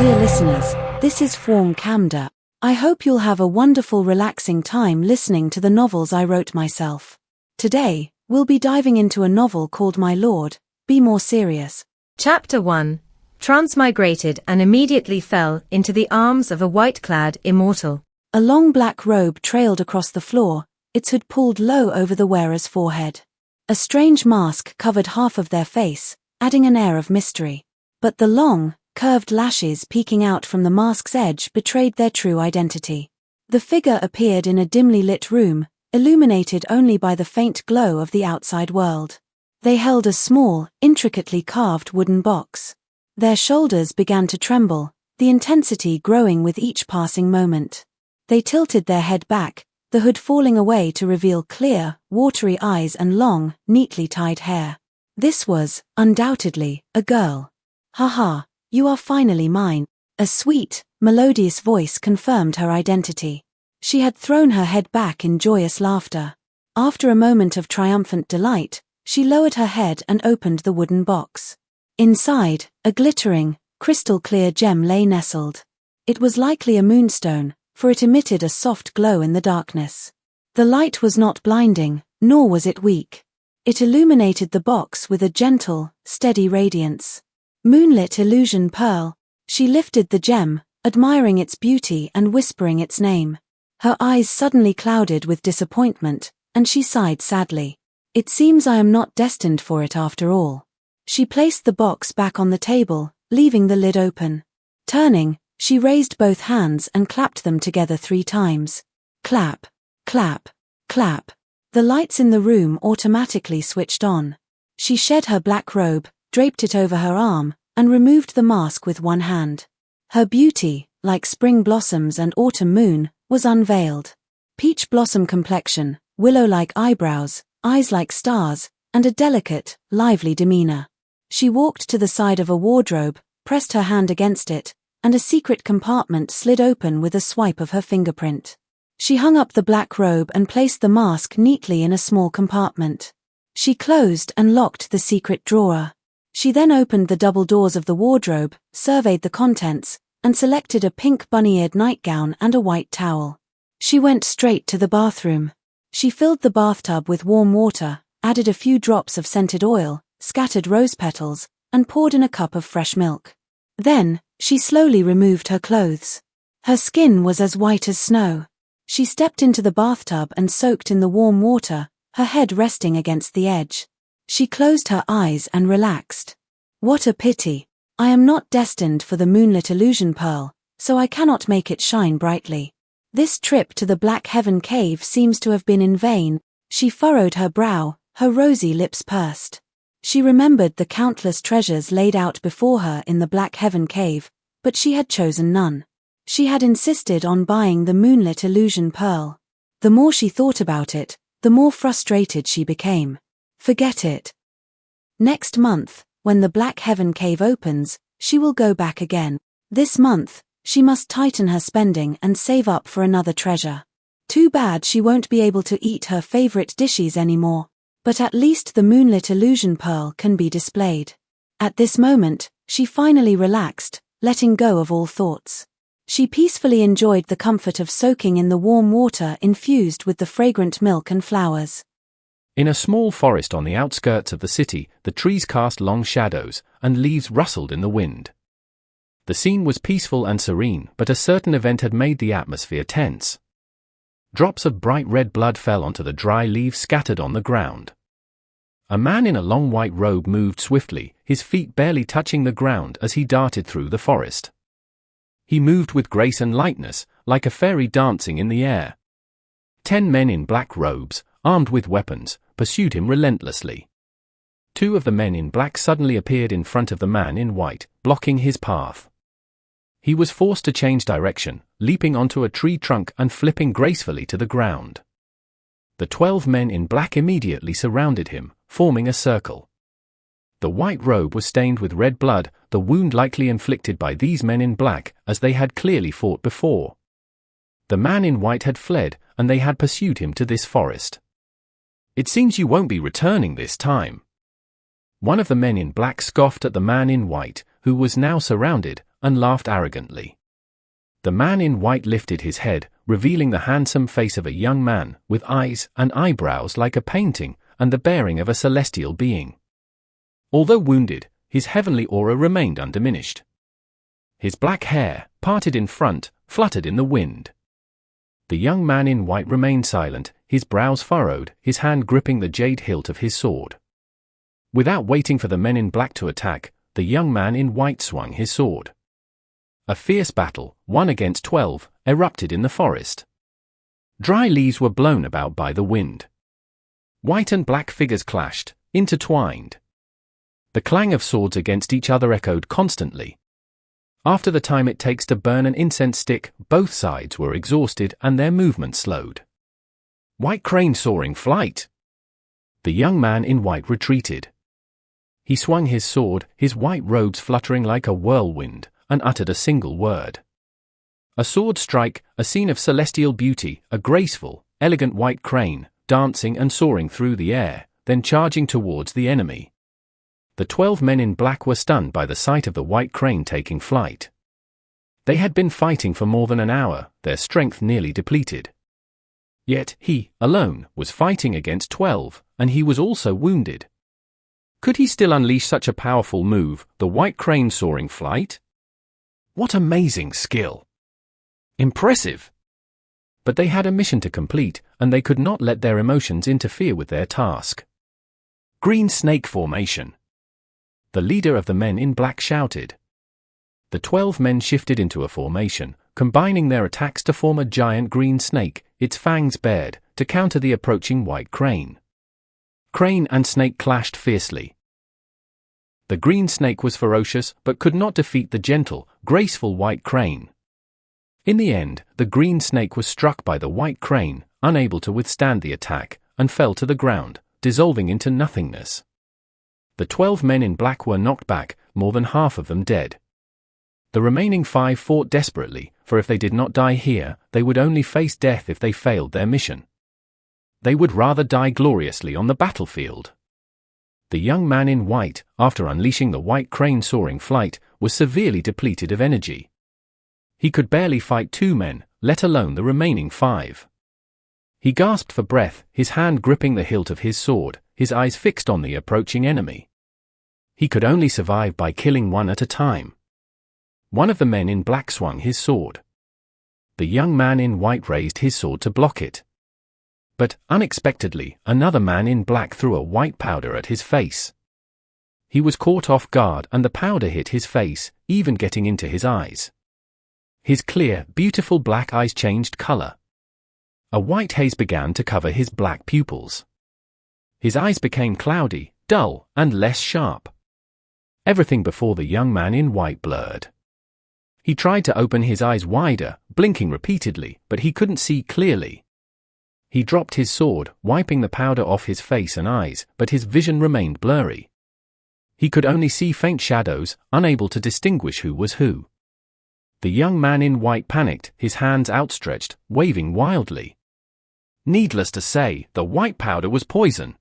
Dear listeners, this is Form Camda. I hope you'll have a wonderful relaxing time listening to the novels I wrote myself. Today, we'll be diving into a novel called My Lord, Be More Serious. Chapter 1. Transmigrated and immediately fell into the arms of a white-clad immortal. A long black robe trailed across the floor, its hood pulled low over the wearer's forehead. A strange mask covered half of their face, adding an air of mystery. But the long, curved lashes peeking out from the mask's edge betrayed their true identity. The figure appeared in a dimly lit room, illuminated only by the faint glow of the outside world. They held a small, intricately carved wooden box. Their shoulders began to tremble, the intensity growing with each passing moment. They tilted their head back, the hood falling away to reveal clear, watery eyes and long, neatly tied hair. This was, undoubtedly, a girl. "Haha, you are finally mine." A sweet, melodious voice confirmed her identity. She had thrown her head back in joyous laughter. After a moment of triumphant delight, she lowered her head and opened the wooden box. Inside, a glittering, crystal-clear gem lay nestled. It was likely a moonstone, for it emitted a soft glow in the darkness. The light was not blinding, nor was it weak. It illuminated the box with a gentle, steady radiance. Moonlit illusion pearl. She lifted the gem, admiring its beauty and whispering its name. Her eyes suddenly clouded with disappointment, and she sighed sadly. "It seems I am not destined for it after all." She placed the box back on the table, leaving the lid open. Turning, she raised both hands and clapped them together 3 times. Clap, clap, clap. The lights in the room automatically switched on. She shed her black robe, draped it over her arm, and removed the mask with one hand. Her beauty, like spring blossoms and autumn moon, was unveiled. Peach blossom complexion, willow-like eyebrows, eyes like stars, and a delicate, lively demeanor. She walked to the side of a wardrobe, pressed her hand against it, and a secret compartment slid open with a swipe of her fingerprint. She hung up the black robe and placed the mask neatly in a small compartment. She closed and locked the secret drawer. She then opened the double doors of the wardrobe, surveyed the contents, and selected a pink bunny-eared nightgown and a white towel. She went straight to the bathroom. She filled the bathtub with warm water, added a few drops of scented oil, scattered rose petals, and poured in a cup of fresh milk. Then, she slowly removed her clothes. Her skin was as white as snow. She stepped into the bathtub and soaked in the warm water, her head resting against the edge. She closed her eyes and relaxed. What a pity. I am not destined for the moonlit illusion pearl, so I cannot make it shine brightly. This trip to the Black Heaven Cave seems to have been in vain. She furrowed her brow, her rosy lips pursed. She remembered the countless treasures laid out before her in the Black Heaven Cave, but she had chosen none. She had insisted on buying the moonlit illusion pearl. The more she thought about it, the more frustrated she became. Forget it. Next month, when the Black Heaven Cave opens, she will go back again. This month, she must tighten her spending and save up for another treasure. Too bad she won't be able to eat her favorite dishes anymore, but at least the moonlit illusion pearl can be displayed. At this moment, she finally relaxed, letting go of all thoughts. She peacefully enjoyed the comfort of soaking in the warm water infused with the fragrant milk and flowers. In a small forest on the outskirts of the city, the trees cast long shadows, and leaves rustled in the wind. The scene was peaceful and serene, but a certain event had made the atmosphere tense. Drops of bright red blood fell onto the dry leaves scattered on the ground. A man in a long white robe moved swiftly, his feet barely touching the ground as he darted through the forest. He moved with grace and lightness, like a fairy dancing in the air. 10 men in black robes, armed with weapons, pursued him relentlessly. 2 of the men in black suddenly appeared in front of the man in white, blocking his path. He was forced to change direction, leaping onto a tree trunk and flipping gracefully to the ground. The 12 men in black immediately surrounded him, forming a circle. The white robe was stained with red blood, the wound likely inflicted by these men in black, as they had clearly fought before. The man in white had fled, and they had pursued him to this forest. "It seems you won't be returning this time." One of the men in black scoffed at the man in white, who was now surrounded, and laughed arrogantly. The man in white lifted his head, revealing the handsome face of a young man, with eyes and eyebrows like a painting, and the bearing of a celestial being. Although wounded, his heavenly aura remained undiminished. His black hair, parted in front, fluttered in the wind. The young man in white remained silent, his brows furrowed, his hand gripping the jade hilt of his sword. Without waiting for the men in black to attack, the young man in white swung his sword. A fierce battle, 1 against 12, erupted in the forest. Dry leaves were blown about by the wind. White and black figures clashed, intertwined. The clang of swords against each other echoed constantly. After the time it takes to burn an incense stick, both sides were exhausted and their movement slowed. White crane soaring flight! The young man in white retreated. He swung his sword, his white robes fluttering like a whirlwind, and uttered a single word. A sword strike, a scene of celestial beauty, a graceful, elegant white crane, dancing and soaring through the air, then charging towards the enemy. The 12 men in black were stunned by the sight of the white crane taking flight. They had been fighting for more than an hour, their strength nearly depleted. Yet he, alone, was fighting against 12, and he was also wounded. Could he still unleash such a powerful move, the white crane soaring flight? What amazing skill! Impressive! But they had a mission to complete, and they could not let their emotions interfere with their task. Green snake formation. The leader of the men in black shouted. The 12 men shifted into a formation, combining their attacks to form a giant green snake, its fangs bared, to counter the approaching white crane. Crane and snake clashed fiercely. The green snake was ferocious but could not defeat the gentle, graceful white crane. In the end, the green snake was struck by the white crane, unable to withstand the attack, and fell to the ground, dissolving into nothingness. The 12 men in black were knocked back, more than half of them dead. The remaining 5 fought desperately, for if they did not die here, they would only face death if they failed their mission. They would rather die gloriously on the battlefield. The young man in white, after unleashing the white crane soaring flight, was severely depleted of energy. He could barely fight 2 men, let alone the remaining 5. He gasped for breath, his hand gripping the hilt of his sword, his eyes fixed on the approaching enemy. He could only survive by killing one at a time. One of the men in black swung his sword. The young man in white raised his sword to block it. But, unexpectedly, another man in black threw a white powder at his face. He was caught off guard and the powder hit his face, even getting into his eyes. His clear, beautiful black eyes changed color. A white haze began to cover his black pupils. His eyes became cloudy, dull, and less sharp. Everything before the young man in white blurred. He tried to open his eyes wider, blinking repeatedly, but he couldn't see clearly. He dropped his sword, wiping the powder off his face and eyes, but his vision remained blurry. He could only see faint shadows, unable to distinguish who was who. The young man in white panicked, his hands outstretched, waving wildly. Needless to say, the white powder was poison.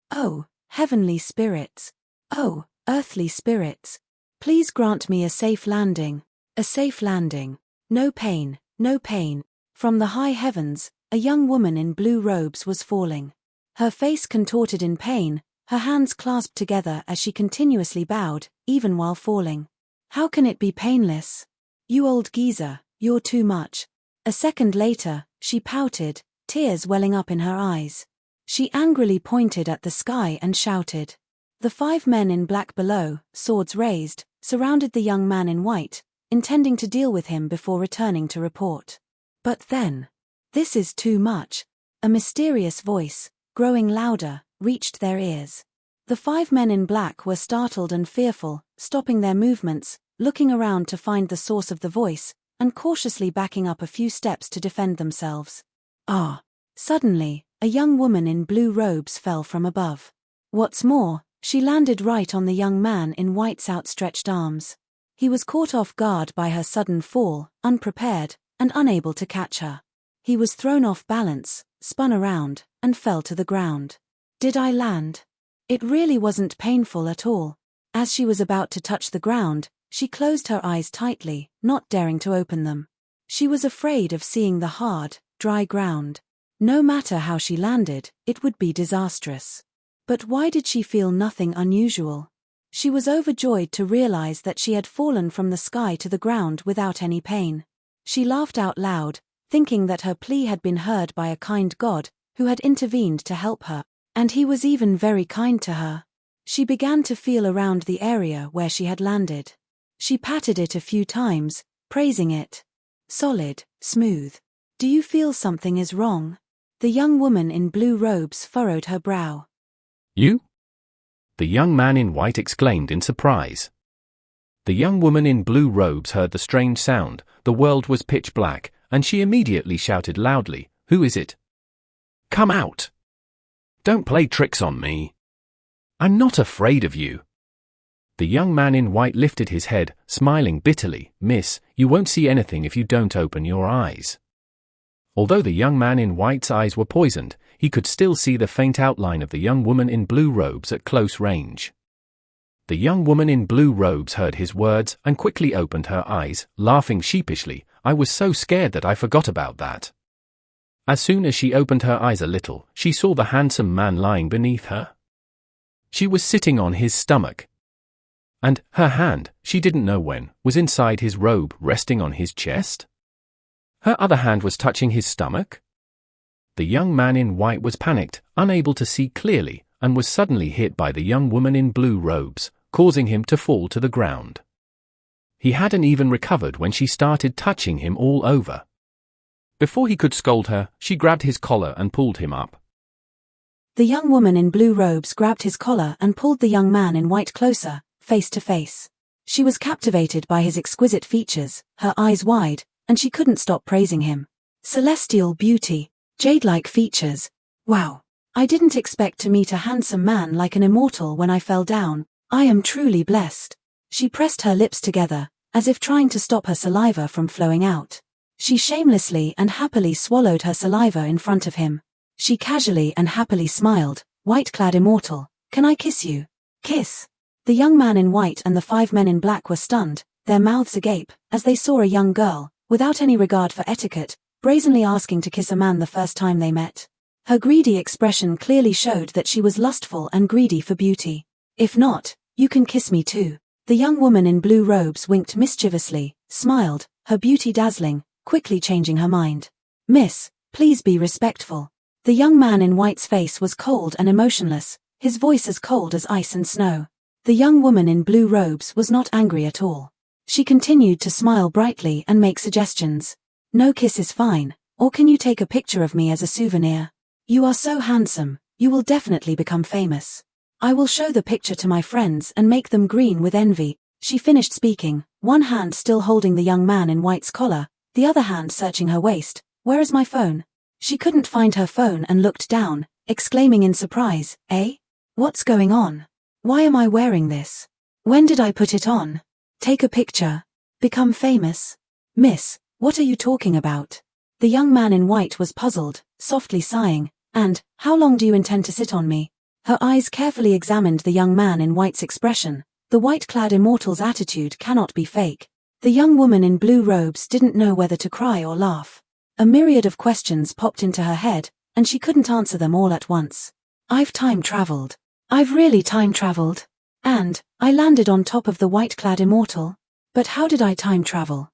Oh, heavenly spirits! Oh, earthly spirits! Please grant me a safe landing. A safe landing. No pain, no pain. From the high heavens, a young woman in blue robes was falling. Her face contorted in pain, her hands clasped together as she continuously bowed, even while falling. How can it be painless? You old geezer, you're too much. A second later, she pouted, tears welling up in her eyes. She angrily pointed at the sky and shouted. The 5 men in black below, swords raised, surrounded the young man in white, intending to deal with him before returning to report. But then, this is too much. A mysterious voice, growing louder, reached their ears. The 5 men in black were startled and fearful, stopping their movements, looking around to find the source of the voice, and cautiously backing up a few steps to defend themselves. Ah! Suddenly, a young woman in blue robes fell from above. What's more, she landed right on the young man in white's outstretched arms. He was caught off guard by her sudden fall, unprepared, and unable to catch her. He was thrown off balance, spun around, and fell to the ground. Did I land? It really wasn't painful at all. As she was about to touch the ground, She closed her eyes tightly, not daring to open them. She was afraid of seeing the hard, dry ground. No matter how she landed, it would be disastrous. But why did she feel nothing unusual? She was overjoyed to realize that she had fallen from the sky to the ground without any pain. She laughed out loud, thinking that her plea had been heard by a kind God, who had intervened to help her, and he was even very kind to her. She began to feel around the area where she had landed. She patted it a few times, praising it. Solid, smooth. Do you feel something is wrong? The young woman in blue robes furrowed her brow. You? The young man in white exclaimed in surprise. The young woman in blue robes heard the strange sound. The world was pitch black, and she immediately shouted loudly, "Who is it? Come out! Don't play tricks on me. I'm not afraid of you." The young man in white lifted his head, smiling bitterly. "Miss, you won't see anything if you don't open your eyes." Although the young man in white's eyes were poisoned, he could still see the faint outline of the young woman in blue robes at close range. The young woman in blue robes heard his words and quickly opened her eyes, laughing sheepishly. "I was so scared that I forgot about that." As soon as she opened her eyes a little, she saw the handsome man lying beneath her. She was sitting on his stomach. And her hand, she didn't know when, was inside his robe, resting on his chest. Her other hand was touching his stomach. The young man in white was panicked, unable to see clearly, and was suddenly hit by the young woman in blue robes, causing him to fall to the ground. He hadn't even recovered when she started touching him all over. Before he could scold her, she grabbed his collar and pulled him up. The young woman in blue robes grabbed his collar and pulled the young man in white closer, face to face. She was captivated by his exquisite features, her eyes wide, and she couldn't stop praising him. Celestial beauty, jade-like features. Wow. I didn't expect to meet a handsome man like an immortal when I fell down. I am truly blessed. She pressed her lips together, as if trying to stop her saliva from flowing out. She shamelessly and happily swallowed her saliva in front of him. She casually and happily smiled. "White-clad immortal, can I kiss you?" Kiss. The young man in white and the 5 men in black were stunned, their mouths agape, as they saw a young girl, without any regard for etiquette, brazenly asking to kiss a man the first time they met. Her greedy expression clearly showed that she was lustful and greedy for beauty. "If not, you can kiss me too." The young woman in blue robes winked mischievously, smiled, her beauty dazzling, quickly changing her mind. "Miss, please be respectful." The young man in white's face was cold and emotionless, his voice as cold as ice and snow. The young woman in blue robes was not angry at all. She continued to smile brightly and make suggestions. "No kiss is fine, or can you take a picture of me as a souvenir? You are so handsome, you will definitely become famous. I will show the picture to my friends and make them green with envy." She finished speaking, one hand still holding the young man in white's collar, the other hand searching her waist. "Where is my phone?" She couldn't find her phone and looked down, exclaiming in surprise, "Eh? What's going on? Why am I wearing this? When did I put it on? Take a picture. Become famous? Miss, what are you talking about?" The young man in white was puzzled, softly sighing. "And, how long do you intend to sit on me?" Her eyes carefully examined the young man in white's expression. The white-clad immortal's attitude cannot be fake. The young woman in blue robes didn't know whether to cry or laugh. A myriad of questions popped into her head, and she couldn't answer them all at once. "I've time-traveled. I've really time-traveled. And, I landed on top of the white-clad immortal. But how did I time-travel?